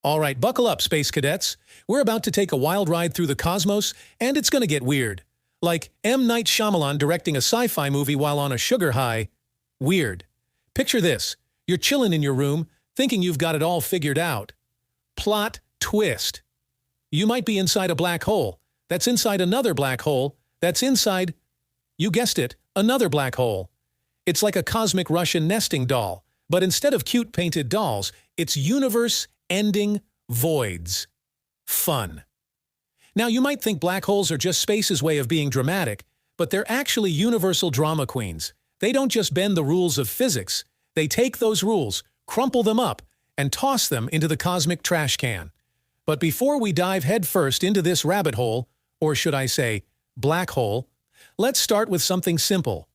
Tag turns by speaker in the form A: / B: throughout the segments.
A: All right, buckle up, space cadets. We're about to take a wild ride through the cosmos, and it's gonna get weird. Like M. Night Shyamalan directing a sci-fi movie while on a sugar high. Weird. Picture this. You're chilling in your room, thinking you've got it all figured out. Plot twist. You might be inside a black hole. That's inside another black hole. That's inside, you guessed it, another black hole. It's like a cosmic Russian nesting doll, but instead of cute painted dolls, it's universe-ending voids. Fun. Now, you might think black holes are just space's way of being dramatic, but they're actually universal drama queens. They don't just bend the rules of physics. They take those rules, crumple them up, and toss them into the cosmic trash can. But before we dive headfirst into this rabbit hole, or should I say, black hole, let's start with something simple,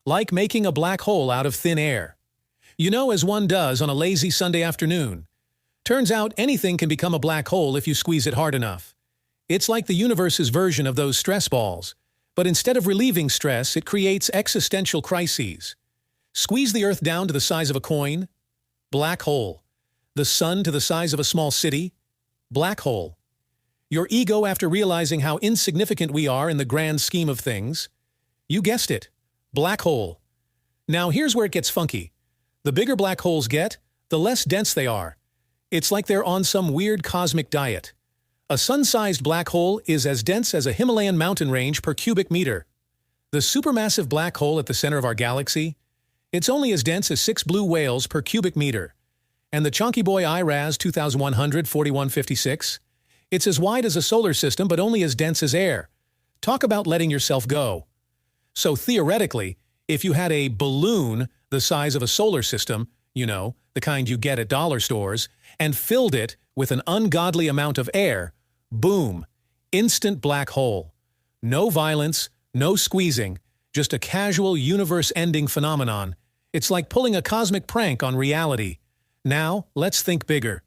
A: like making a black hole out of thin air. You know, as one does on a lazy Sunday afternoon. Turns out anything can become a black hole if you squeeze it hard enough. It's like the universe's version of those stress balls, but instead of relieving stress, it creates existential crises. Squeeze the Earth down to the size of a coin, black hole. The sun to the size of a small city, black hole. Your ego after realizing how insignificant we are in the grand scheme of things, you guessed it, black hole. Now here's where it gets funky. The bigger black holes get, the less dense they are. It's like they're on some weird cosmic diet. A sun-sized black hole is as dense as a Himalayan mountain range per cubic meter. The supermassive black hole at the center of our galaxy, it's only as dense as 6 blue whales per cubic meter. And the chonky boy IRAS 2100-4156, it's as wide as a solar system but only as dense as air. Talk about letting yourself go. So theoretically, if you had a balloon the size of a solar system, you know, the kind you get at dollar stores, and filled it with an ungodly amount of air, boom, instant black hole. No violence, no squeezing, just a casual universe-ending phenomenon. It's like pulling a cosmic prank on reality. Now, let's think bigger.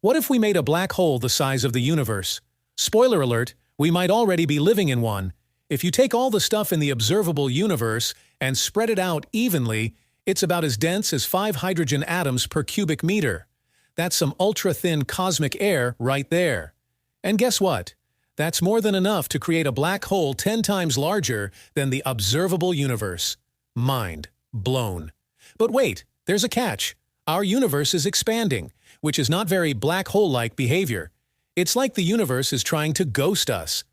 A: What if we made a black hole the size of the universe? Spoiler alert, we might already be living in one. If you take all the stuff in the observable universe and spread it out evenly, it's about as dense as 5 hydrogen atoms per cubic meter. That's some ultra-thin cosmic air right there. And guess what? That's more than enough to create a black hole 10 times larger than the observable universe. Mind blown. But wait, there's a catch. Our universe is expanding, which is not very black hole-like behavior. It's like the universe is trying to ghost us.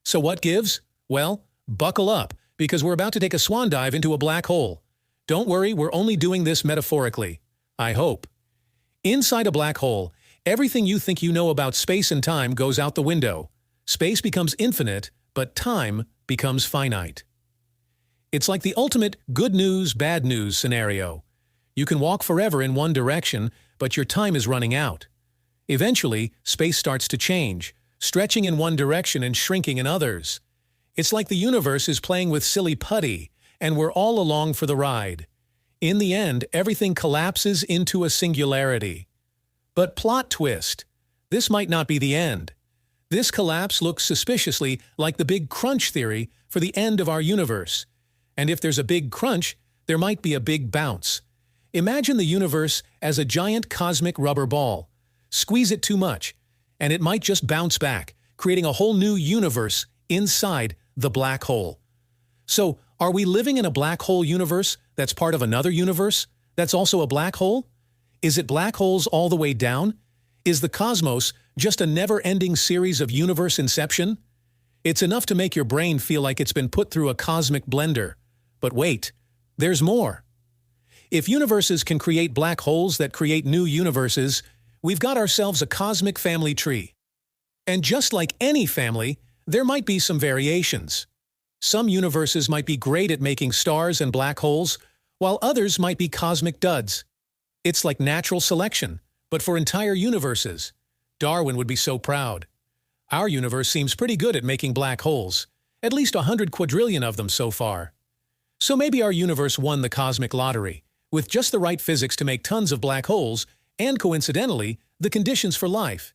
A: So what gives? Well, buckle up, because we're about to take a swan dive into a black hole. Don't worry, we're only doing this metaphorically. I hope. Inside a black hole, everything you think you know about space and time goes out the window. Space becomes infinite, but time becomes finite. It's like the ultimate good news, bad news scenario. You can walk forever in one direction, but your time is running out. Eventually, space starts to change, stretching in one direction and shrinking in others. It's like the universe is playing with silly putty, and we're all along for the ride. In the end, everything collapses into a singularity. But plot twist, this might not be the end. This collapse looks suspiciously like the Big Crunch theory for the end of our universe. And if there's a big crunch, there might be a big bounce. Imagine the universe as a giant cosmic rubber ball. Squeeze it too much, and it might just bounce back, creating a whole new universe inside the black hole. So, are we living in a black hole universe that's part of another universe that's also a black hole? Is it black holes all the way down? Is the cosmos just a never-ending series of universe inception? It's enough to make your brain feel like it's been put through a cosmic blender. But wait, there's more. If universes can create black holes that create new universes, we've got ourselves a cosmic family tree. And just like any family, there might be some variations. Some universes might be great at making stars and black holes, while others might be cosmic duds. It's like natural selection, but for entire universes. Darwin would be so proud. Our universe seems pretty good at making black holes, at least 100 quadrillion of them so far. So maybe our universe won the cosmic lottery, with just the right physics to make tons of black holes, and coincidentally, the conditions for life.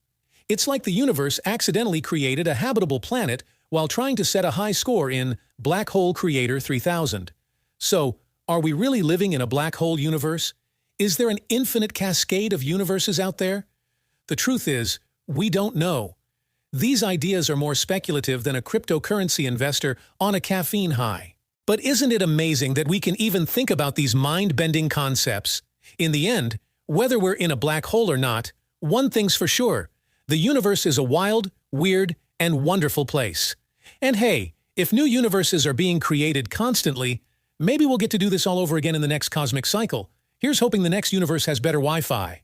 A: It's like the universe accidentally created a habitable planet while trying to set a high score in Black Hole Creator 3000. So, are we really living in a black hole universe? Is there an infinite cascade of universes out there? The truth is, we don't know. These ideas are more speculative than a cryptocurrency investor on a caffeine high. But isn't it amazing that we can even think about these mind-bending concepts? In the end, whether we're in a black hole or not, one thing's for sure: the universe is a wild, weird, and wonderful place. And hey, if new universes are being created constantly, maybe we'll get to do this all over again in the next cosmic cycle. Here's hoping the next universe has better Wi-Fi.